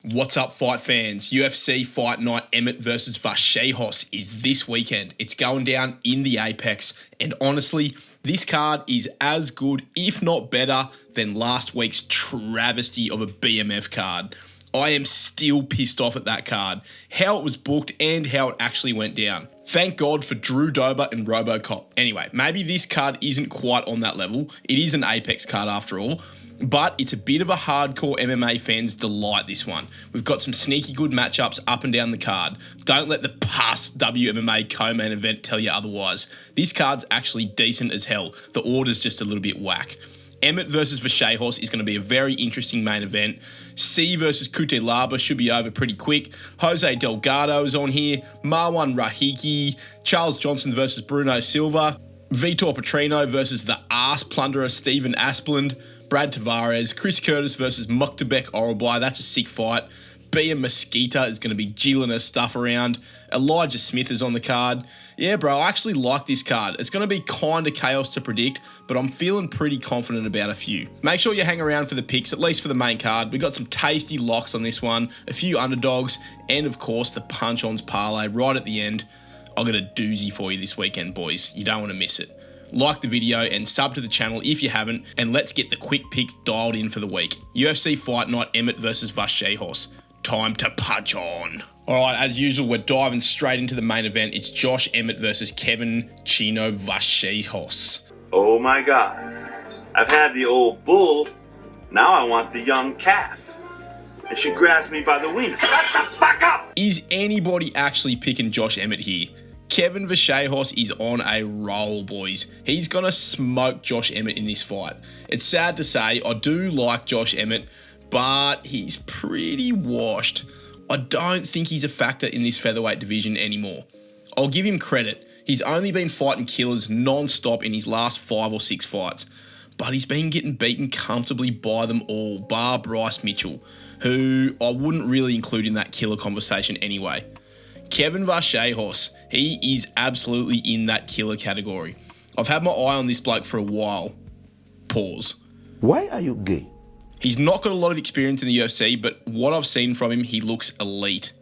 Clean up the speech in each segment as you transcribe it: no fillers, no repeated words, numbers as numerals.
What's up, fight fans? UFC Fight Night Emmett versus Vallejos is this weekend. It's going down in the Apex, and honestly, this card is as good, if not better, than last week's travesty of a BMF card. I am still pissed off at that card, how it was booked and how it actually went down. Thank God for Drew Dober and Robocop. Anyway, maybe this card isn't quite on that level. It is an Apex card after all. But it's a bit of a hardcore MMA fan's delight, this one. We've got some sneaky good matchups up and down the card. Don't let the past WMMA co-main event tell you otherwise. This card's actually decent as hell. The order's just a little bit whack. Emmett versus Vallejos is going to be a very interesting main event. C versus Cutelaba should be over pretty quick. Jose Delgado is on here. Marwan Rahiki. Charles Johnson versus Bruno Silva. Vitor Petrino versus the ass plunderer Stephen Asplund. Brad Tavares, Chris Curtis versus Mukhtabek Orolbai. That's a sick fight. Mesquita is going to be jiggling her stuff around. Elijah Smith is on the card. Yeah, bro, I actually like this card. It's going to be kind of chaos to predict, but I'm feeling pretty confident about a few. Make sure you hang around for the picks, at least for the main card. We got some tasty locks on this one, a few underdogs, and of course the Punch Ons Parlay right at the end. I've got a doozy for you this weekend, boys. You don't want to miss it. Like the video and sub to the channel if you haven't, and let's get the quick picks dialed in for the week. UFC Fight Night Emmett versus Vallejos. Time to punch on. Alright, as usual, we're diving straight into the main event. It's Josh Emmett versus Kevin Chino Vallejos. Oh my god. I've had the old bull, now I want the young calf. And she grabs me by the wings. Shut the fuck up! Is anybody actually picking Josh Emmett here? Kevin Vallejos is on a roll, boys. He's going to smoke Josh Emmett in this fight. It's sad to say, I do like Josh Emmett, but he's pretty washed. I don't think he's a factor in this featherweight division anymore. I'll give him credit. He's only been fighting killers non-stop in his last 5 or 6 fights, but he's been getting beaten comfortably by them all, bar Bryce Mitchell, who I wouldn't really include in that killer conversation anyway. Kevin Vallejos, he is absolutely in that killer category. I've had my eye on this bloke for a while. Pause. Why are you gay? He's not got a lot of experience in the UFC, but what I've seen from him, he looks elite.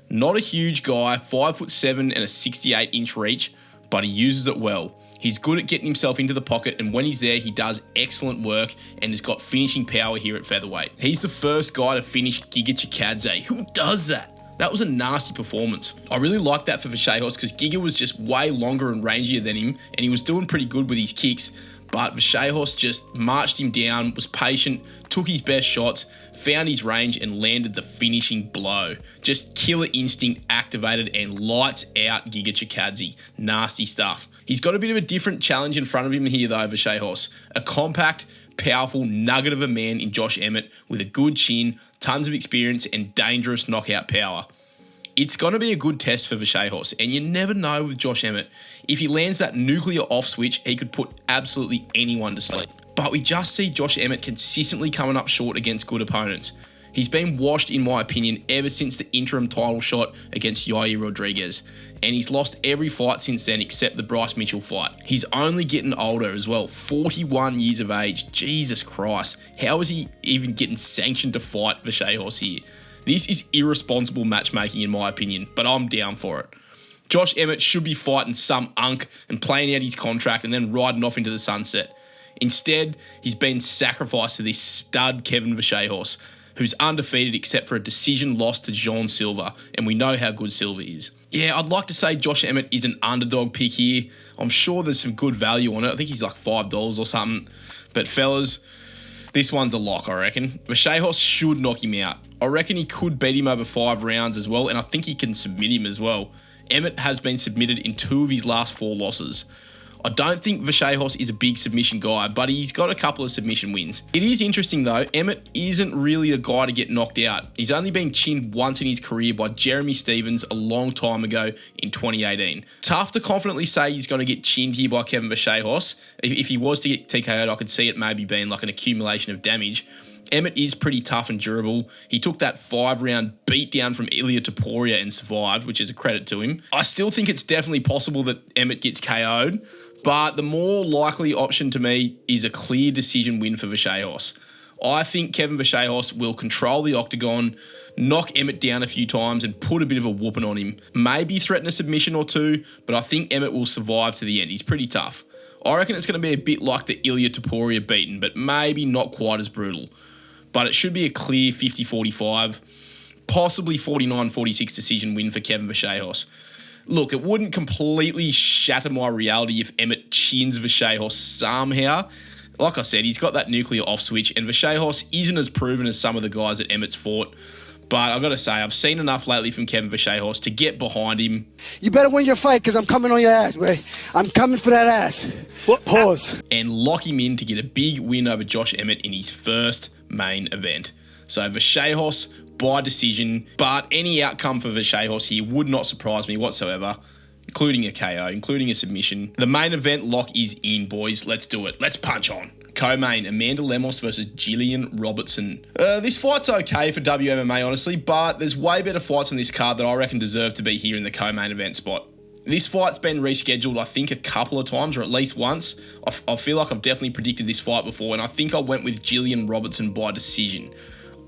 Not a huge guy, 5'7" and a 68-inch reach, but he uses it well. He's good at getting himself into the pocket, and when he's there, he does excellent work and has got finishing power here at featherweight. He's the first guy to finish Giga Chikadze. Who does that? That was a nasty performance. I really liked that for Vallejos because Giga was just way longer and rangier than him, and he was doing pretty good with his kicks, but Vallejos just marched him down, was patient, took his best shots, found his range and landed the finishing blow. Just killer instinct activated and lights out Giga Chikadze. Nasty stuff. He's got a bit of a different challenge in front of him here though, Vallejos. A compact, powerful nugget of a man in Josh Emmett with a good chin, tons of experience and dangerous knockout power. It's going to be a good test for Vallejos, and you never know with Josh Emmett. If he lands that nuclear off switch, he could put absolutely anyone to sleep. But we just see Josh Emmett consistently coming up short against good opponents. He's been washed, in my opinion, ever since the interim title shot against Yair Rodriguez, and he's lost every fight since then except the Bryce Mitchell fight. He's only getting older as well, 41 years of age. Jesus Christ, how is he even getting sanctioned to fight Vallejos here? This is irresponsible matchmaking in my opinion, but I'm down for it. Josh Emmett should be fighting some unk and playing out his contract and then riding off into the sunset. Instead, he's been sacrificed to this stud Kevin Vallejos, who's undefeated except for a decision loss to Jean Silva, and we know how good Silva is. Yeah, I'd like to say Josh Emmett is an underdog pick here. I'm sure there's some good value on it. I think he's like $5 or something. But fellas, this one's a lock, I reckon. Vallejos should knock him out. I reckon he could beat him over 5 rounds as well, and I think he can submit him as well. Emmett has been submitted in 2 of his last 4 losses. I don't think Vallejos is a big submission guy, but he's got a couple of submission wins. It is interesting though, Emmett isn't really a guy to get knocked out. He's only been chinned once in his career by Jeremy Stephens a long time ago in 2018. Tough to confidently say he's going to get chinned here by Kevin Vallejos. If he was to get TKO'd, I could see it maybe being like an accumulation of damage. Emmett is pretty tough and durable. He took that 5-round beatdown from Ilia Topuria and survived, which is a credit to him. I still think it's definitely possible that Emmett gets KO'd, but the more likely option to me is a clear decision win for Vallejos. I think Kevin Vallejos will control the octagon, knock Emmett down a few times and put a bit of a whooping on him. Maybe threaten a submission or two, but I think Emmett will survive to the end. He's pretty tough. I reckon it's going to be a bit like the Ilya Topuria beaten, but maybe not quite as brutal. But it should be a clear 50-45, possibly 49-46 decision win for Kevin Vallejos. Look, it wouldn't completely shatter my reality if Emmett chins Vallejos somehow. Like I said, he's got that nuclear off switch, and Vallejos isn't as proven as some of the guys that Emmett's fought. But I've got to say, I've seen enough lately from Kevin Vallejos to get behind him. You better win your fight, because I'm coming on your ass, boy. I'm coming for that ass. What? Pause. And lock him in to get a big win over Josh Emmett in his first main event. So Vallejos by decision, but any outcome for Vallejos here would not surprise me whatsoever, including a KO, including a submission. The main event lock is in, boys. Let's do it. Let's punch on. Co-main, Amanda Lemos versus Jillian Robertson. This fight's okay for WMMA, honestly, but there's way better fights on this card that I reckon deserve to be here in the co-main event spot. This fight's been rescheduled, I think, a couple of times, or at least once. I feel like I've definitely predicted this fight before, and I think I went with Jillian Robertson by decision.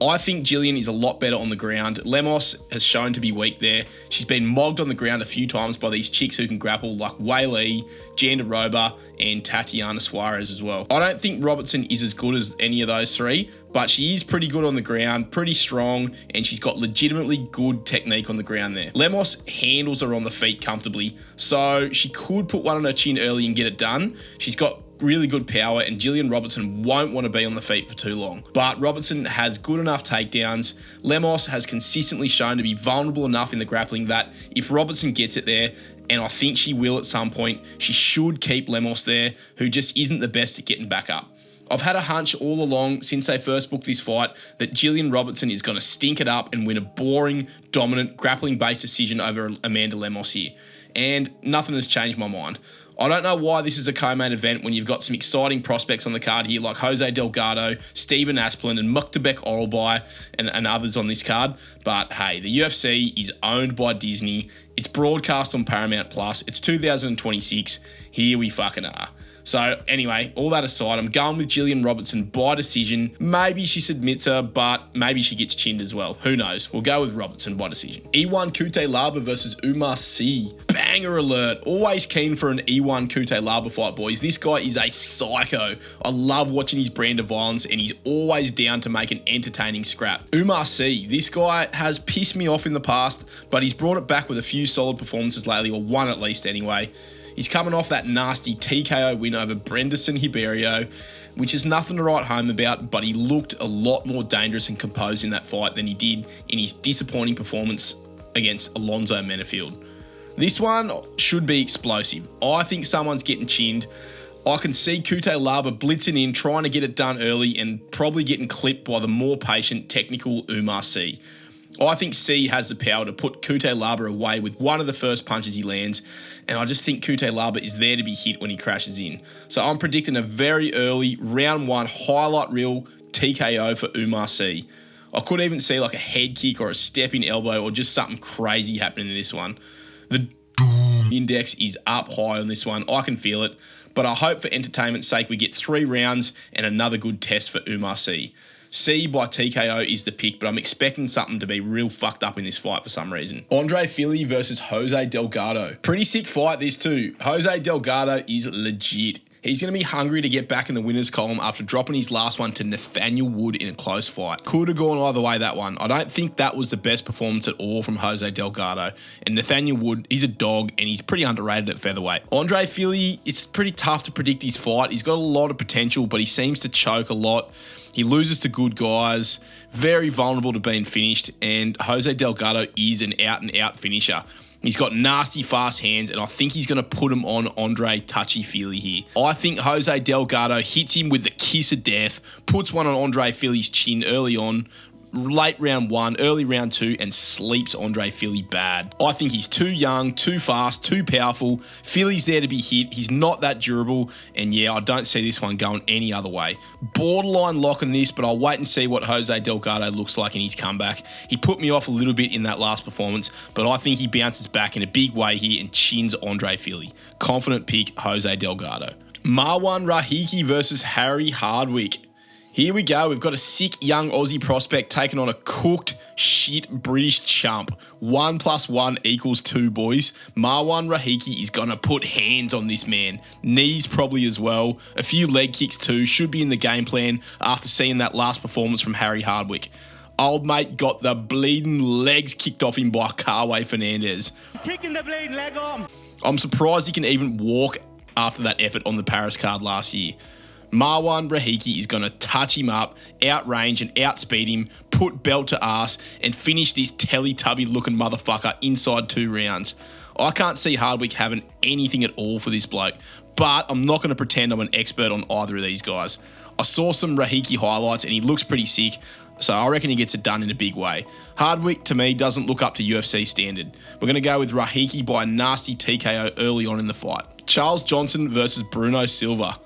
I think Jillian is a lot better on the ground. Lemos has shown to be weak there. She's been mogged on the ground a few times by these chicks who can grapple, like Wei Li, Jandiroba, and Tatiana Suarez as well. I don't think Robertson is as good as any of those three, but she is pretty good on the ground, pretty strong, and she's got legitimately good technique on the ground there. Lemos handles her on the feet comfortably, so she could put one on her chin early and get it done. She's got really good power, and Jillian Robertson won't want to be on the feet for too long. But Robertson has good enough takedowns. Lemos has consistently shown to be vulnerable enough in the grappling that if Robertson gets it there, and I think she will at some point, she should keep Lemos there, who just isn't the best at getting back up. I've had a hunch all along since they first booked this fight that Jillian Robertson is going to stink it up and win a boring, dominant, grappling-based decision over Amanda Lemos here. And nothing has changed my mind. I don't know why this is a co-main event when you've got some exciting prospects on the card here like Jose Delgado, Stephen Asplund, and Mukhtabek Orolbai and others on this card. But hey, the UFC is owned by Disney. It's broadcast on Paramount Plus. It's 2026. Here we fucking are. So anyway, all that aside, I'm going with Jillian Robertson by decision. Maybe she submits her, but maybe she gets chinned as well. Who knows? We'll go with Robertson by decision. E1 Cutelaba versus Umar C. Banger alert. Always keen for an E1 Cutelaba fight, boys. This guy is a psycho. I love watching his brand of violence, and he's always down to make an entertaining scrap. Umar C. This guy has pissed me off in the past, but he's brought it back with a few solid performances lately, or one at least anyway. He's coming off that nasty TKO win over Brenderson Hiberio, which is nothing to write home about, but he looked a lot more dangerous and composed in that fight than he did in his disappointing performance against Alonzo Menafield. This one should be explosive. I think someone's getting chinned. I can see Cutelaba blitzing in, trying to get it done early, and probably getting clipped by the more patient, technical Umar C. I think C has the power to put Cutelaba away with one of the first punches he lands, and I just think Cutelaba is there to be hit when he crashes in. So I'm predicting a very early round one highlight reel TKO for Umar C. I could even see like a head kick or a stepping elbow or just something crazy happening in this one. The index is up high on this one. I can feel it, but I hope for entertainment's sake we get 3 rounds and another good test for Umar C. C by TKO is the pick, but I'm expecting something to be real fucked up in this fight for some reason. Andre Fili versus Jose Delgado. Pretty sick fight this too. Jose Delgado is legit. He's going to be hungry to get back in the winner's column after dropping his last one to Nathaniel Wood in a close fight. Could have gone either way, that one. I don't think that was the best performance at all from Jose Delgado. And Nathaniel Wood, he's a dog and he's pretty underrated at featherweight. Andre Fili, it's pretty tough to predict his fight. He's got a lot of potential, but he seems to choke a lot. He loses to good guys, very vulnerable to being finished, and Jose Delgado is an out-and-out finisher. He's got nasty, fast hands, and I think he's going to put him on Andre touchy-feely here. I think Jose Delgado hits him with the kiss of death, puts one on Andre Fili's chin early on, late round 1, early round 2, and sleeps Andre Fili bad. I think he's too young, too fast, too powerful. Fili's there to be hit. He's not that durable, and yeah, I don't see this one going any other way. Borderline lock on this, but I'll wait and see what Jose Delgado looks like in his comeback. He put me off a little bit in that last performance, but I think he bounces back in a big way here and chins Andre Fili. Confident pick, Jose Delgado. Marwan Rahiki versus Harry Hardwick. Here we go. We've got a sick young Aussie prospect taking on a cooked shit British chump. 1 + 1 = 2, boys. Marwan Rahiki is going to put hands on this man. Knees probably as well. A few leg kicks too. Should be in the game plan after seeing that last performance from Harry Hardwick. Old mate got the bleeding legs kicked off him by Carway Fernandez. Kicking the bleeding leg on. I'm surprised he can even walk after that effort on the Paris card last year. Marwan Rahiki is going to touch him up, outrange and outspeed him, put belt to ass, and finish this Teletubby looking motherfucker inside 2 rounds. I can't see Hardwick having anything at all for this bloke, but I'm not going to pretend I'm an expert on either of these guys. I saw some Rahiki highlights and he looks pretty sick, so I reckon he gets it done in a big way. Hardwick, to me, doesn't look up to UFC standard. We're going to go with Rahiki by a nasty TKO early on in the fight. Charles Johnson versus Bruno Silva.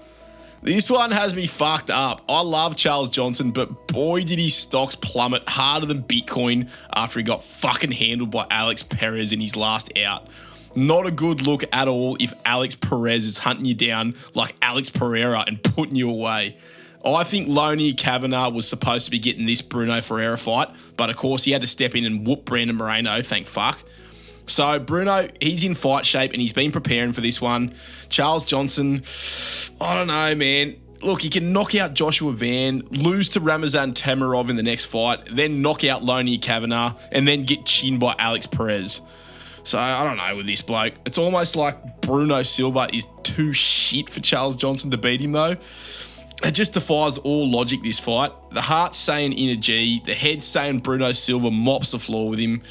This one has me fucked up. I love Charles Johnson, but boy did his stocks plummet harder than Bitcoin after he got fucking handled by Alex Perez in his last out. Not a good look at all if Alex Perez is hunting you down like Alex Pereira and putting you away. I think Loney Kavanagh was supposed to be getting this Bruno Ferreira fight, but of course he had to step in and whoop Brandon Moreno, thank fuck. So Bruno, he's in fight shape and he's been preparing for this one. Charles Johnson, I don't know, man. Look, he can knock out Joshua Van, lose to Ramazan Tamarov in the next fight, then knock out Loney Kavanagh, and then get chinned by Alex Perez. So I don't know with this bloke. It's almost like Bruno Silva is too shit for Charles Johnson to beat him though. It just defies all logic, this fight. The heart's saying inner G, the head's saying Bruno Silva mops the floor with him.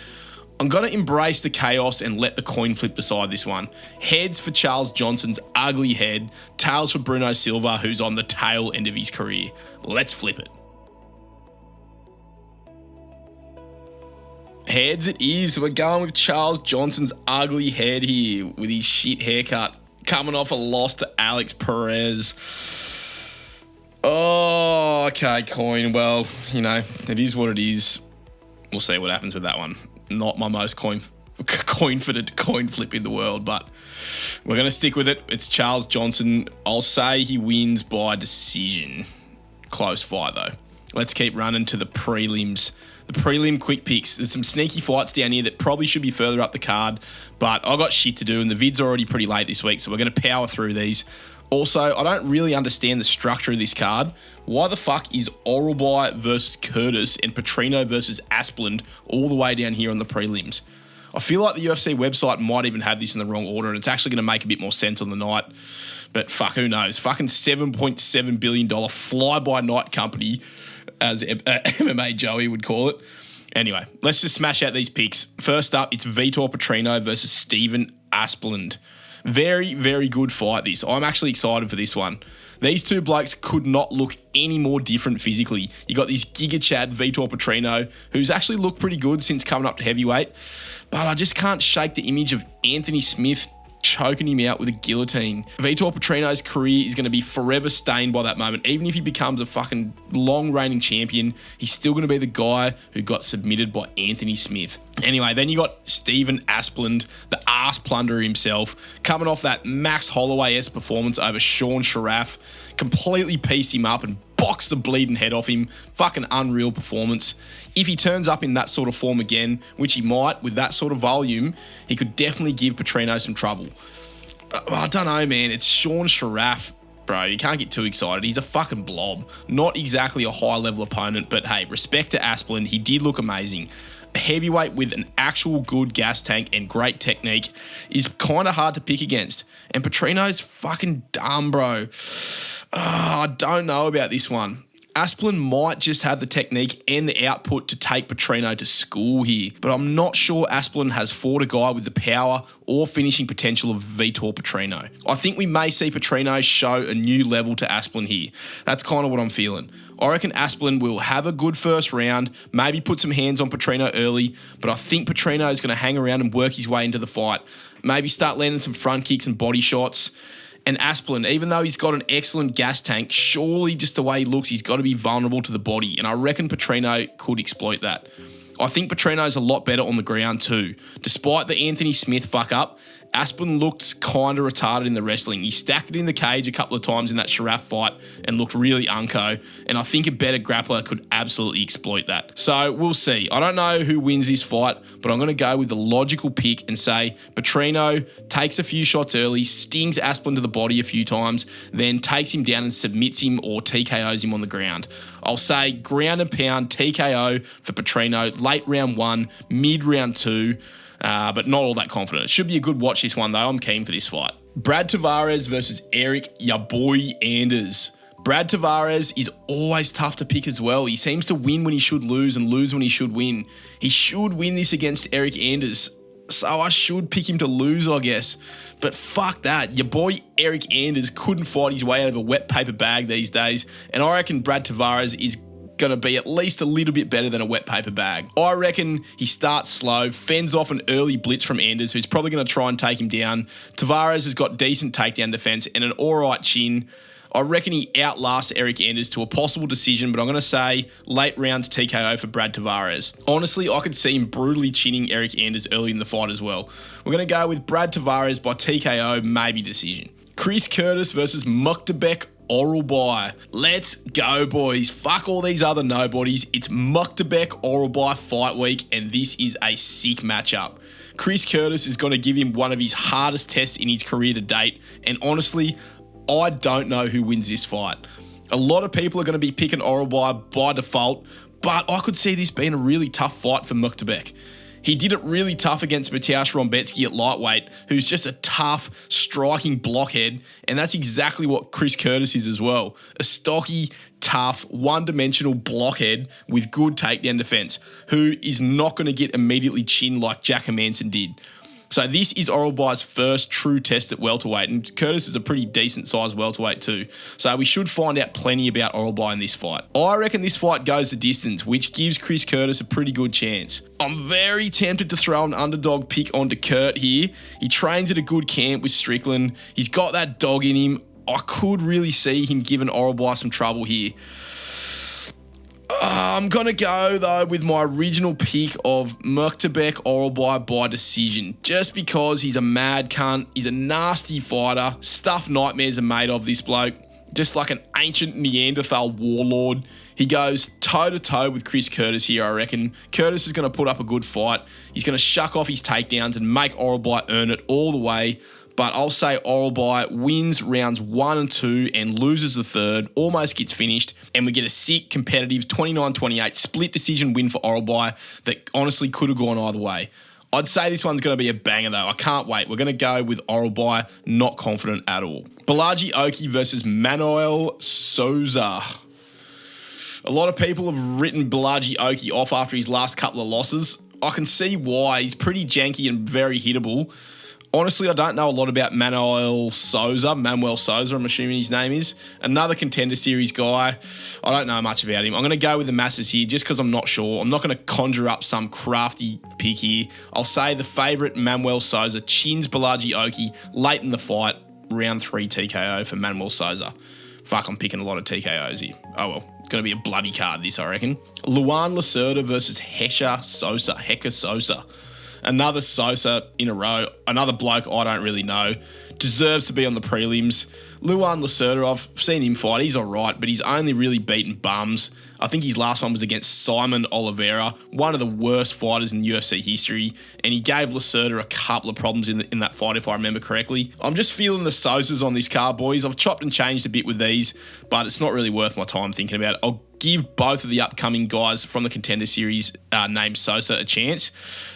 I'm going to embrace the chaos and let the coin flip decide this one. Heads for Charles Johnson's ugly head, tails for Bruno Silva, who's on the tail end of his career. Let's flip it. Heads it is. We're going with Charles Johnson's ugly head here with his shit haircut, coming off a loss to Alex Perez. Oh, okay, coin. Well, you know, it is what it is. We'll see what happens with that one. Not my most coin-fitted coin flip in the world, but we're going to stick with it. It's Charles Johnson. I'll say he wins by decision. Close fight, though. Let's keep running to the prelims. The prelim quick picks. There's some sneaky fights down here that probably should be further up the card, but I got shit to do, and the vid's already pretty late this week, so we're going to power through these. Also, I don't really understand the structure of this card. Why the fuck is Orolbai versus Curtis and Petrino versus Asplund all the way down here on the prelims? I feel like the UFC website might even have this in the wrong order, and it's actually going to make a bit more sense on the night. But fuck, who knows? Fucking $7.7 billion fly-by-night company, as MMA Joey would call it. Anyway, let's just smash out these picks. First up, it's Vitor Petrino versus Stephen Asplund. Very, very good fight, this. I'm actually excited for this one. These two blokes could not look any more different physically. You got this Giga Chad Vitor Petrino, who's actually looked pretty good since coming up to heavyweight, but I just can't shake the image of Anthony Smith choking him out with a guillotine. Vitor Petrino's career is going to be forever stained by that moment. Even if he becomes a fucking long-reigning champion, he's still going to be the guy who got submitted by Anthony Smith. Anyway, then you got Stephen Asplund, the ass plunderer himself, coming off that Max Holloway-esque performance over Sean Sharaf, completely pieced him up and boxed the bleeding head off him. Fucking unreal performance. If he turns up in that sort of form again, which he might with that sort of volume, he could definitely give Petrino some trouble. I don't know, man. It's Sean Sharaf. Bro, you can't get too excited. He's a fucking blob. Not exactly a high-level opponent, but hey, respect to Asplund. He did look amazing. A heavyweight with an actual good gas tank and great technique is kind of hard to pick against. And Petrino's fucking dumb, bro. I don't know about this one. Asplund might just have the technique and the output to take Petrino to school here, but I'm not sure Asplund has fought a guy with the power or finishing potential of Vitor Petrino. I think we may see Petrino show a new level to Asplund here. That's kind of what I'm feeling. I reckon Asplund will have a good first round, maybe put some hands on Petrino early, but I think Petrino is going to hang around and work his way into the fight. Maybe start landing some front kicks and body shots. And Asplund, even though he's got an excellent gas tank, surely just the way he looks, he's got to be vulnerable to the body. And I reckon Petrino could exploit that. I think Petrino's a lot better on the ground too. Despite the Anthony Smith fuck up, Asplund looked kind of retarded in the wrestling. He stacked it in the cage a couple of times in that Sharaf fight and looked really unco, and I think a better grappler could absolutely exploit that. So we'll see. I don't know who wins this fight, but I'm going to go with the logical pick and say Petrino takes a few shots early, stings Asplund to the body a few times, then takes him down and submits him or TKOs him on the ground. I'll say ground and pound TKO for Petrino, late round 1, mid round 2, but not all that confident. It should be a good watch this one though. I'm keen for this fight. Brad Tavares versus Eric ya boy Anders. Brad Tavares is always tough to pick as well. He seems to win when he should lose and lose when he should win. He should win this against Eric Anders, so I should pick him to lose, I guess. But fuck that. Your boy Eric Anders couldn't fight his way out of a wet paper bag these days, and I reckon Brad Tavares is going to be at least a little bit better than a wet paper bag. I reckon he starts slow, fends off an early blitz from Anders, who's probably going to try and take him down. Tavares has got decent takedown defense and an alright chin. I reckon he outlasts Eric Anders to a possible decision, but I'm going to say late rounds TKO for Brad Tavares. Honestly, I could see him brutally chinning Eric Anders early in the fight as well. We're going to go with Brad Tavares by TKO, maybe decision. Chris Curtis versus Mukhtabek Orolbai. Let's go, boys. Fuck all these other nobodies. It's Mukhtabek Orolbai fight week, and this is a sick matchup. Chris Curtis is going to give him one of his hardest tests in his career to date, and honestly, I don't know who wins this fight. A lot of people are going to be picking Orolbai by default, but I could see this being a really tough fight for Mukhtabek. He did it really tough against Mateusz Rąbecki at lightweight, who's just a tough, striking blockhead, and that's exactly what Chris Curtis is as well. A stocky, tough, one-dimensional blockhead with good takedown defense, who is not going to get immediately chinned like Jack Hermanson did. So this is Orolbai's first true test at welterweight, and Curtis is a pretty decent sized welterweight too. So we should find out plenty about Orolbai in this fight. I reckon this fight goes the distance, which gives Chris Curtis a pretty good chance. I'm very tempted to throw an underdog pick onto Kurt here. He trains at a good camp with Strickland. He's got that dog in him. I could really see him giving Orolbai some trouble here. I'm going to go, though, with my original pick of Mukhtabek Orolbai by decision, just because he's a mad cunt, he's a nasty fighter, stuff nightmares are made of this bloke, just like an ancient Neanderthal warlord. He goes toe-to-toe with Chris Curtis here, I reckon. Curtis is going to put up a good fight. He's going to shuck off his takedowns and make Orolbai earn it all the way. But I'll say Orolbai wins rounds 1 and 2 and loses the third, almost gets finished, and we get a sick, competitive 29-28 split decision win for Orolbai that honestly could have gone either way. I'd say this one's going to be a banger though. I can't wait. We're going to go with Orolbai, not confident at all. Balaji Oki versus Manuel Sousa. A lot of people have written Balaji Oki off after his last couple of losses. I can see why. He's pretty janky and very hittable. Honestly, I don't know a lot about Manuel Sousa, I'm assuming his name is. Another Contender Series guy. I don't know much about him. I'm going to go with the masses here just because I'm not sure. I'm not going to conjure up some crafty pick here. I'll say the favourite Manuel Sousa chins Balaji Oki late in the fight, round 3 TKO for Manuel Sousa. Fuck, I'm picking a lot of TKOs here. Oh well, it's going to be a bloody card this, I reckon. Luan Lacerda versus Heka Sosa. Another Sosa in a row. Another bloke I don't really know. Deserves to be on the prelims. Luan Lacerda, I've seen him fight. He's all right, but he's only really beaten bums. I think his last one was against Simon Oliveira, one of the worst fighters in UFC history, and he gave Lacerda a couple of problems in that fight, if I remember correctly. I'm just feeling the Sosas on this card, boys. I've chopped and changed a bit with these, but it's not really worth my time thinking about it. I'll give both of the upcoming guys from the Contender Series named Sosa a chance.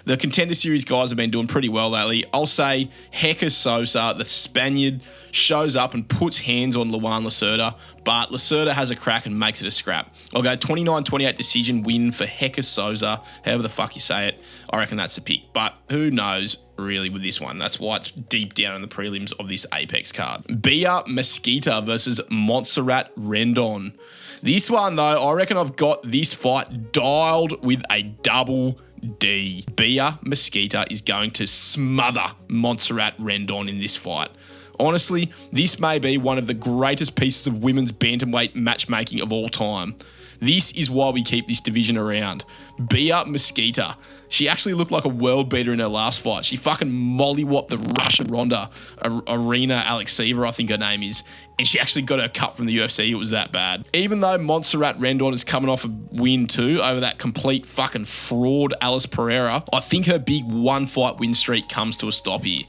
The Contender Series guys have been doing pretty well lately. I'll say Heka Sosa, the Spaniard, shows up and puts hands on Luan Lacerda, but Lacerda has a crack and makes it a scrap. I'll go 29-28 decision win for Heka Sosa, however the fuck you say it. I reckon that's the pick, but who knows really with this one. That's why it's deep down in the prelims of this Apex card. Bia Mesquita versus Montserrat Rendon. This one, though, I reckon I've got this fight dialed with a double D. Bia Mesquita is going to smother Montserrat Rendon in this fight. Honestly, this may be one of the greatest pieces of women's bantamweight matchmaking of all time. This is why we keep this division around. Bia Mesquita. She actually looked like a world beater in her last fight. She fucking mollywopped the Russian Ronda, Arena Alexeva, I think her name is, and she actually got her cut from the UFC. It was that bad. Even though Montserrat Rendon is coming off a win too over that complete fucking fraud Alice Pereira, I think her big one-fight win streak comes to a stop here.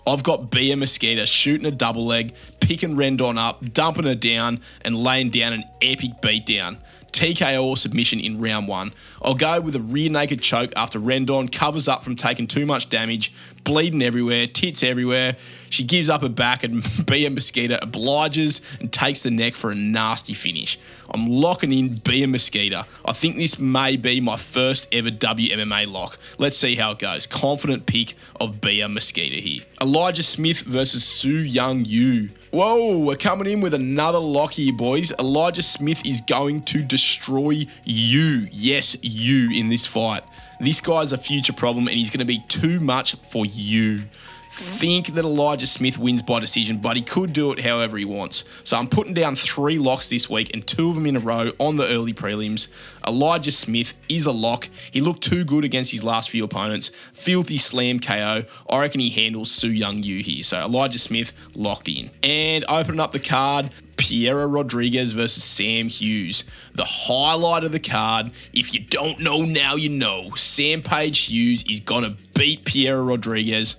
I've got Bia Mesquita shooting a double leg, picking Rendon up, dumping her down, and laying down an epic beatdown. TKO or submission in round 1. I'll go with a rear naked choke after Rendon covers up from taking too much damage, bleeding everywhere, tits everywhere. She gives up her back and Bia Mesquita obliges and takes the neck for a nasty finish. I'm locking in Bia Mesquita. I think this may be my first ever WMMA lock. Let's see how it goes. Confident pick of Bia Mesquita here. Elijah Smith versus Su Young Yu. Whoa, we're coming in with another lock here, boys. Elijah Smith is going to destroy you. Yes, you in this fight. This guy's a future problem and he's going to be too much for you. Think that Elijah Smith wins by decision, but he could do it however he wants. So I'm putting down 3 locks this week and 2 of them in a row on the early prelims. Elijah Smith is a lock. He looked too good against his last few opponents. Filthy slam KO. I reckon he handles Su Young Yu here. So Elijah Smith locked in. And opening up the card, Piera Rodriguez versus Sam Hughes. The highlight of the card, if you don't know now, you know. Sam Page Hughes is going to beat Piera Rodriguez.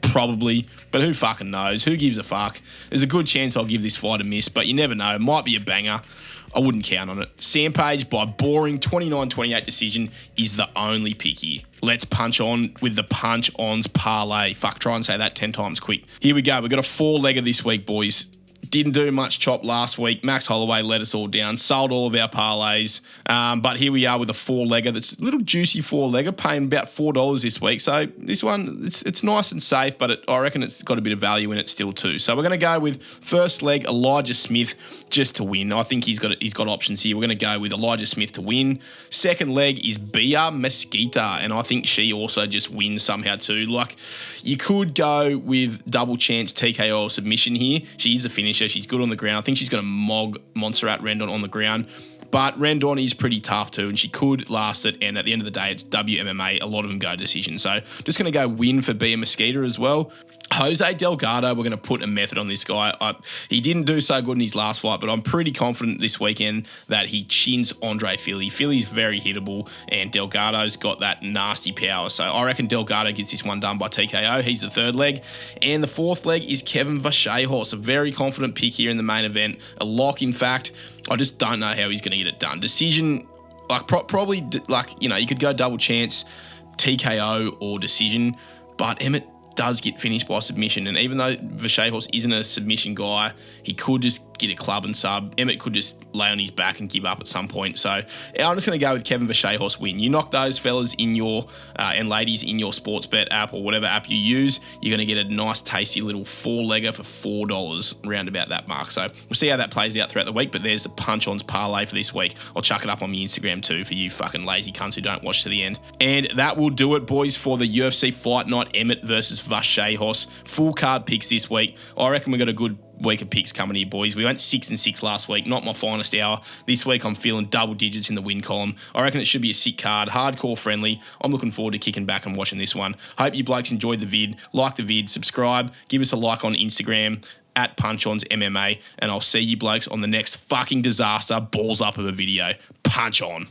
Probably, but who fucking knows? Who gives a fuck? There's a good chance I'll give this fight a miss, but you never know. It might be a banger. I wouldn't count on it. Sampage by boring 29-28 decision is the only pick here. Let's punch on with the Punch Ons Parlay. Fuck, try and say that 10 times quick. Here we go. We've got a 4-legger this week, boys. Didn't do much chop last week. Max Holloway let us all down. Sold all of our parlays. But here we are with a 4-legger that's a little juicy 4-legger, paying about $4 this week. So this one, it's nice and safe, but I reckon it's got a bit of value in it still too. So we're going to go with first leg, Elijah Smith, just to win. I think he's got options here. We're going to go with Elijah Smith to win. Second leg is Bia Mesquita, and I think she also just wins somehow too. Like, you could go with double chance TKO submission here. She is a finisher. She's good on the ground. I think she's going to mog Montserrat Rendon on the ground. But Rendon is pretty tough too, and she could last it. And at the end of the day, it's WMMA. A lot of them go decision. So just going to go win for Bia Mesquita as well. Jose Delgado, we're going to put a method on this guy. He didn't do so good in his last fight, but I'm pretty confident this weekend that he chins Andre Fili. Fili's very hittable, and Delgado's got that nasty power. So I reckon Delgado gets this one done by TKO. He's the third leg. And the fourth leg is Kevin Vallejos, a very confident pick here in the main event. A lock, in fact. I just don't know how he's going to get it done. Decision, like probably, like, you know, you could go double chance, TKO or decision, but Emmett does get finished by submission, and even though Vallejos isn't a submission guy, he could just get a club and sub. Emmett could just lay on his back and give up at some point. So I'm just going to go with Kevin Vallejos win. You knock those fellas in your and ladies in your sports bet app or whatever app you use, you're going to get a nice tasty little 4-legger for $4 round about that mark. So we'll see how that plays out throughout the week, but there's the Punch Ons Parlay for this week. I'll chuck it up on my Instagram too for you fucking lazy cunts who don't watch to the end. And that will do it, boys, for the UFC Fight Night Emmett versus Vallejos. Full card picks this week. I reckon we got a good week of picks coming here, boys. We went 6-6 last week. Not my finest hour. This week I'm feeling double digits in the win column. I reckon it should be a sick card. Hardcore friendly. I'm looking forward to kicking back and watching this one. Hope you blokes enjoyed the vid. Like the vid. Subscribe. Give us a like on Instagram at Punch Ons MMA. And I'll see you blokes on the next fucking disaster balls up of a video. Punch on.